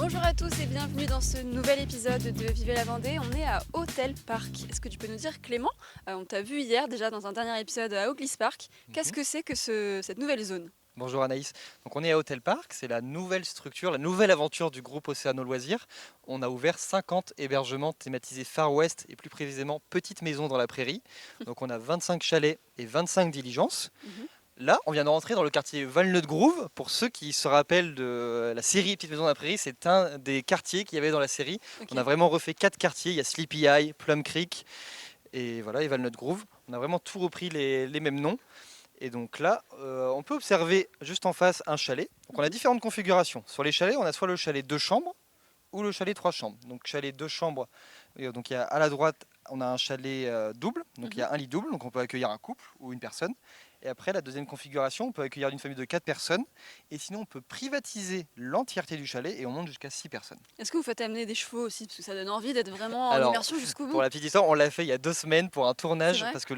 Bonjour à tous et bienvenue dans ce nouvel épisode de Vivez la Vendée. On est à Hotel Park. Est-ce que tu peux nous dire, Clément, on t'a vu hier déjà dans un dernier épisode à Oglis Park. Qu'est-ce Mhm. que c'est que cette nouvelle zone? Bonjour Anaïs. Donc on est à Hotel Park, c'est la nouvelle structure, la nouvelle aventure du groupe Océano Loisirs. On a ouvert 50 hébergements thématisés Far West et plus précisément petites maisons dans la prairie. Donc on a 25 chalets et 25 diligences. Mhm. Là, on vient de rentrer dans le quartier Walnut Grove. Pour ceux qui se rappellent de la série Petites Maisons dans la Prairie, c'est un des quartiers qu'il y avait dans la série. Ok. On a vraiment refait 4 quartiers. Il y a Sleepy Eye, Plum Creek et voilà, et Walnut Grove. On a vraiment tout repris les mêmes noms. Et donc là, on peut observer juste en face un chalet. Donc on a différentes configurations. Sur les chalets, on a soit le chalet 2 chambres ou le chalet 3 chambres. Donc chalet 2 chambres, donc il y a à la droite, on a un chalet double, donc il y a un lit double, donc on peut accueillir un couple ou une personne. Et après, la deuxième configuration, on peut accueillir une famille de 4 personnes. Et sinon, on peut privatiser l'entièreté du chalet et on monte jusqu'à 6 personnes. Est-ce que vous faites amener des chevaux aussi? Parce que ça donne envie d'être vraiment en Alors, immersion jusqu'au pour bout. la petite histoire, on l'a fait il y a 2 semaines pour un C'est tournage, vrai? parce que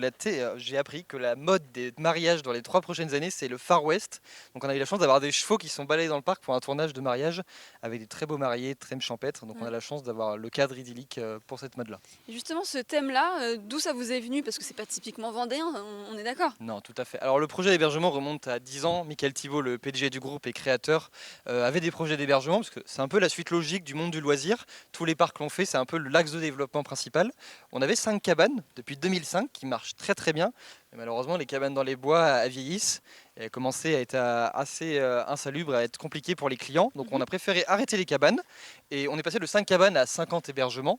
j'ai appris que la mode des mariages dans les 3 prochaines années, c'est le Far West. Donc on a eu la chance d'avoir des chevaux qui sont baladés dans le parc pour un tournage de mariage, avec des très beaux mariés, très champêtres. Donc on a Ouais. la chance d'avoir le cadre idyllique pour cette mode-là. Et justement, ce thème-là, d'où ça vous est venu? Parce que c'est pas typiquement vendéen, on est d'accord? Non, tout à fait. Alors le projet d'hébergement remonte à 10 ans. Michael Thibault, le PDG du groupe et créateur, avait des projets d'hébergement, parce que c'est un peu la suite logique du monde du loisir. Tous les parcs l'ont fait, c'est un peu l'axe de développement principal. On avait 5 cabanes depuis 2005 qui marchent très très bien. Mais malheureusement, les cabanes dans les bois vieillissent et commençaient à être assez insalubres, à être compliquées pour les clients. Donc on a préféré arrêter les cabanes et on est passé de 5 cabanes à 50 hébergements.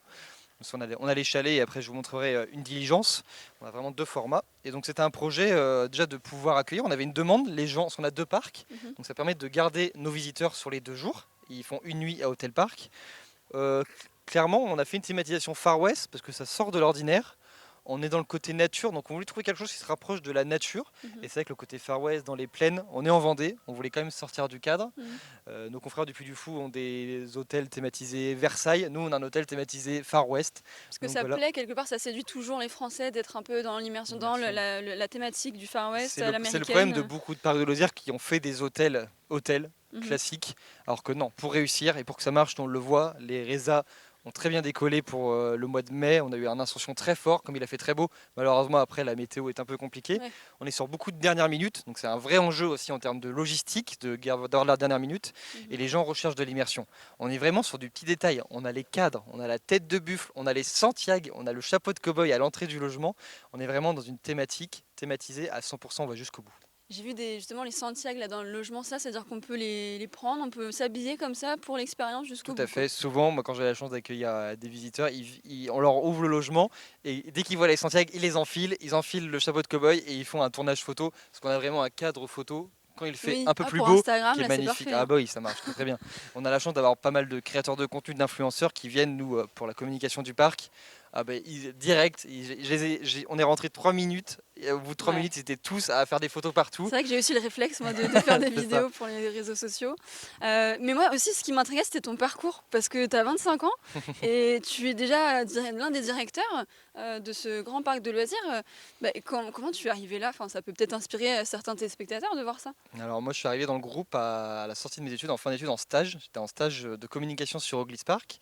On a les chalets et après je vous montrerai une diligence. On a vraiment 2 formats. Et donc c'était un projet déjà de pouvoir accueillir. On avait une demande, les gens, parce qu'on a 2 parcs. Mhm. Donc ça permet de garder nos visiteurs sur les 2 jours. Ils font une nuit à Hotel Park. Euh, Clairement, on a fait une thématisation Far West parce que ça sort de l'ordinaire. On est dans le côté nature, donc on voulait trouver quelque chose qui se rapproche de la nature. Mhm. Et c'est vrai que le côté Far West, dans les plaines, on est en Vendée, on voulait quand même sortir du cadre. Mhm. Nos confrères du Puy du Fou ont des hôtels thématisés Versailles, nous on a un hôtel thématisé Far West. Parce que Donc ça voilà, plaît, quelque part, ça séduit toujours les Français d'être un peu dans l'immersion, dans l'immersion. la thématique du Far West, C'est le problème de l'américaine. beaucoup de parcs de loisirs qui ont fait des hôtels Mhm. classiques, alors que non, pour réussir et pour que ça marche, on le voit, les résas ont très bien décollé pour le mois de mai. On a eu un ascension très fort, comme il a fait très beau. Malheureusement, après, la météo est un peu compliquée. Ouais. On est sur beaucoup de dernières minutes, donc c'est un vrai enjeu aussi en termes de logistique, d'avoir la dernière minute. Mhm. Et les gens recherchent de l'immersion. On est vraiment sur du petit détail. On a les cadres, on a la tête de buffle, on a les Santiago, on a le chapeau de cow-boy à l'entrée du logement. On est vraiment dans une thématique thématisée à 100%, on va jusqu'au bout. J'ai vu justement les Santiago là dans le logement, ça, c'est-à-dire qu'on peut les prendre, on peut s'habiller comme ça pour l'expérience jusqu'au Tout à bout, quoi. fait. Souvent, moi, quand j'ai la chance d'accueillir des visiteurs, on leur ouvre le logement et dès qu'ils voient les Santiago, ils enfilent le chapeau de cow-boy et ils font un tournage photo. Parce qu'on a vraiment un cadre photo quand il fait Oui, un peu ah, plus pour beau Instagram, qui est là, c'est magnifique. parfait, Ah hein. bah oui, ça marche très très bien. On a la chance d'avoir pas mal de créateurs de contenu, d'influenceurs qui viennent nous pour la communication du parc. Ah bah, direct, on est rentré 3 minutes et au bout de 3 Ouais. minutes, ils étaient tous à faire des photos partout. C'est vrai que j'ai aussi le réflexe, moi, de faire des C'est ça. vidéos pour les réseaux sociaux. Mais moi aussi, ce qui m'intriguait, c'était ton parcours, parce que tu as 25 ans et tu es déjà l'un des directeurs de ce grand parc de loisirs. Bah, comment tu es arrivé là? Enfin, ça peut peut-être inspirer certains téléspectateurs de voir ça. Alors moi je suis arrivé dans le groupe à la sortie de mes études, en fin d'études en stage. J'étais en stage de communication sur Oglis Park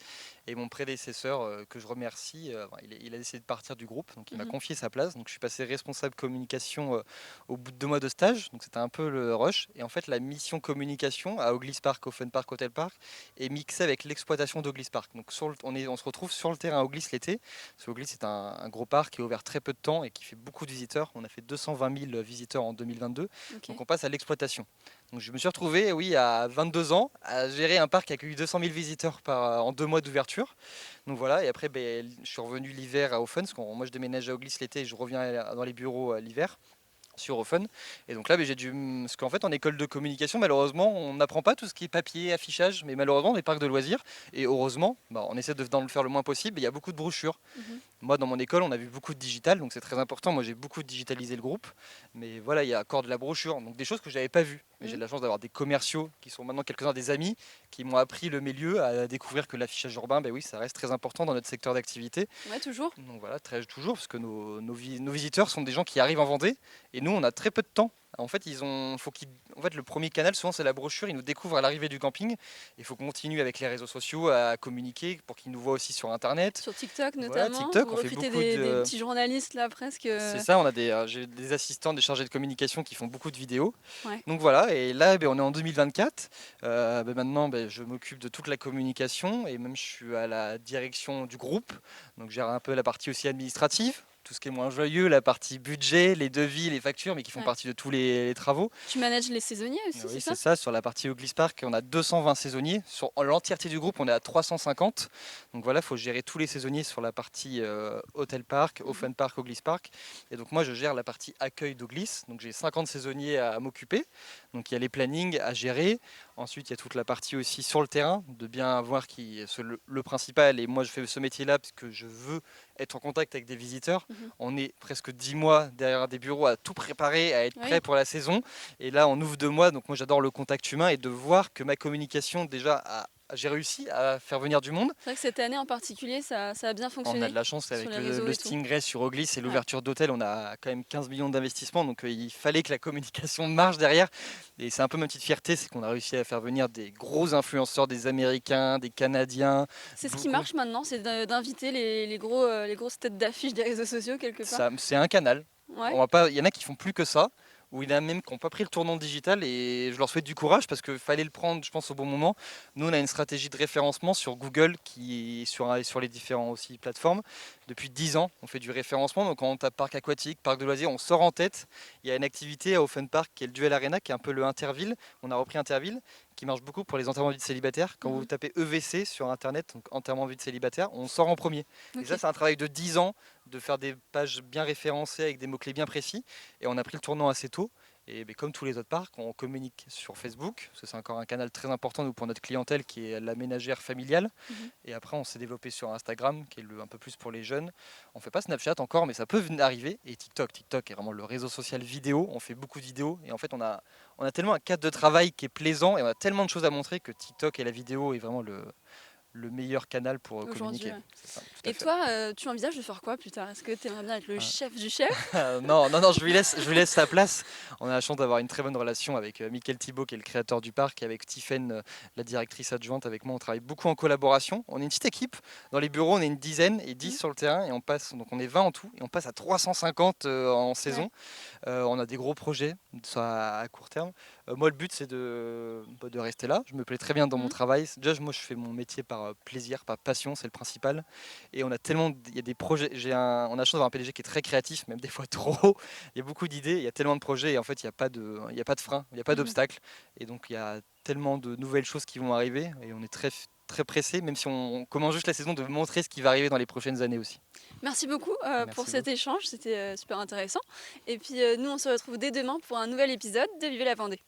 et mon prédécesseur que je remercie, il a décidé de partir du groupe, donc il m'a Mhm. confié sa place. Donc je suis passé responsable communication au bout de 2 mois de stage, donc c'était un peu le rush. Et en fait la mission communication à Oglis Park, au Fun Park Hotel Park, est mixée avec l'exploitation d'Oglis Park. Donc on se retrouve sur le terrain à Oglis l'été. Parce que Oglis c'est un gros parc qui est ouvert très peu de temps et qui fait beaucoup de visiteurs. On a fait 220 000 visiteurs en 2022. Ok. Donc on passe à l'exploitation. Donc je me suis retrouvé, oui, à 22 ans, à gérer un parc qui accueille 200 000 visiteurs en 2 mois d'ouverture. Donc voilà, et après je suis revenu l'hiver à Offen, parce que moi je déménage à Oglis l'été et je reviens dans les bureaux l'hiver sur Offen. Et donc là, j'ai dû. Parce qu'en fait, en école de communication, malheureusement, on n'apprend pas tout ce qui est papier, affichage, mais malheureusement, les parcs de loisirs, et heureusement, on essaie d'en le faire le moins possible, il y a beaucoup de brochures. Mhm. Moi, dans mon école, on a vu beaucoup de digital, donc c'est très important. Moi, j'ai beaucoup digitalisé le groupe. Mais voilà, il y a encore de la brochure, donc des choses que je n'avais pas vues. Mais j'ai de la chance d'avoir des commerciaux qui sont maintenant quelques-uns des amis, qui m'ont appris le milieu, à découvrir que l'affichage urbain, ben oui, ça reste très important dans notre secteur d'activité. Ouais, toujours. Donc voilà, toujours, parce que nos visiteurs sont des gens qui arrivent en Vendée, et nous, on a très peu de temps En fait, en fait, le premier canal, souvent, c'est la brochure. Ils nous découvrent à l'arrivée du camping. Il faut qu'on continue avec les réseaux sociaux à communiquer pour qu'ils nous voient aussi sur Internet. Sur TikTok Voilà, notamment, TikTok, vous on fait recrutez beaucoup des de. petits journalistes là presque. C'est ça, j'ai des assistants, des chargés de communication qui font beaucoup de vidéos. Ouais. Donc voilà, et là, on est en 2024. Maintenant, je m'occupe de toute la communication et même je suis à la direction du groupe. Donc je gère un peu la partie aussi administrative, tout ce qui est moins joyeux, la partie budget, les devis, les factures, mais qui font Ouais. partie de tous les travaux. Tu manages les saisonniers aussi, c'est Oui, ça? c'est ça. Sur la partie Oglis Park, on a 220 saisonniers. Sur l'entièreté du groupe, on est à 350. Donc voilà, il faut gérer tous les saisonniers sur la partie Hotel Park, Open Park, Oglis Park. Et donc moi, je gère la partie accueil d'Oglis. Donc j'ai 50 saisonniers à m'occuper. Donc il y a les plannings à gérer. Ensuite, il y a toute la partie aussi sur le terrain, de bien voir le principal. Et moi, je fais ce métier-là parce que je veux être en contact avec des visiteurs. Mhm. On est presque 10 mois derrière des bureaux à tout préparer, à être Oui. prêt pour la saison. Et là, on ouvre 2 mois, donc moi j'adore le contact humain et de voir que ma communication, déjà, j'ai réussi à faire venir du monde. C'est vrai que cette année en particulier, ça a bien On a fonctionné de la chance sur avec les le, réseaux le et tout. Stingray sur Oglis et Ouais. l'ouverture d'hôtel, on a quand même 15 millions d'investissements, donc il fallait que la communication marche derrière. Et c'est un peu ma petite fierté, c'est qu'on a réussi à faire venir des gros influenceurs, des Américains, des Canadiens. C'est ce qui beaucoup. marche maintenant, c'est d'inviter les grosses têtes d'affiche des réseaux sociaux quelque part. C'est un canal. Ouais. Il y en a qui font plus que ça, ou il y en a même qui n'ont pas pris le tournant digital et je leur souhaite du courage parce qu'il fallait le prendre, je pense, au bon moment. Nous, on a une stratégie de référencement sur Google qui est sur les différentes aussi plateformes. Depuis 10 ans, on fait du référencement. Donc, quand on tape parc aquatique, parc de loisirs, on sort en tête. Il y a une activité à Open Park qui est le Duel Arena, qui est un peu le Interville. On a repris Interville, qui marche beaucoup pour les enterrements de vie de célibataires. Quand vous tapez EVC sur Internet, donc enterrement de vie de célibataire, on sort en premier. Ok. Et ça, c'est un travail de 10 ans de faire des pages bien référencées avec des mots-clés bien précis. Et on a pris le tournant assez tôt. Et comme tous les autres parcs, on communique sur Facebook, parce que c'est encore un canal très important nous, pour notre clientèle qui est la ménagère familiale. Et après, on s'est développé sur Instagram, qui est un peu plus pour les jeunes. On ne fait pas Snapchat encore, mais ça peut arriver. Et TikTok. TikTok est vraiment le réseau social vidéo. On fait beaucoup de vidéos. Et en fait, on a tellement un cadre de travail qui est plaisant et on a tellement de choses à montrer que TikTok et la vidéo est vraiment le meilleur canal pour Aujourd'hui, communiquer. ouais. C'est ça, tout à Et fait. toi, tu envisages de faire quoi plus tard? Est-ce que tu aimerais bien être le chef du chef? Non, je lui laisse sa place. On a la chance d'avoir une très bonne relation avec Mickaël Thibault, qui est le créateur du parc, et avec Tiffaine, la directrice adjointe. Avec moi, on travaille beaucoup en collaboration. On est une petite équipe. Dans les bureaux, on est une dizaine et 10 sur le terrain. Et donc on est 20 en tout. Et on passe à 350 en saison. On a des gros projets, ça à court terme. Moi, le but, c'est de rester là. Je me plais très bien dans mon travail. Déjà, moi, je fais mon métier par plaisir, par passion, c'est le principal. Et il y a des projets. On a la chance d'avoir un PDG qui est très créatif, même des fois trop. Il y a beaucoup d'idées, il y a tellement de projets, et en fait, il n'y a pas de frein, il n'y a pas d'obstacle. Et donc, il y a tellement de nouvelles choses qui vont arriver, et on est très très pressé, même si on commence juste la saison, de montrer ce qui va arriver dans les prochaines années aussi. Merci beaucoup Merci pour cet beaucoup. échange, c'était super intéressant. Et puis nous, on se retrouve dès demain pour un nouvel épisode de Vivez la Vendée.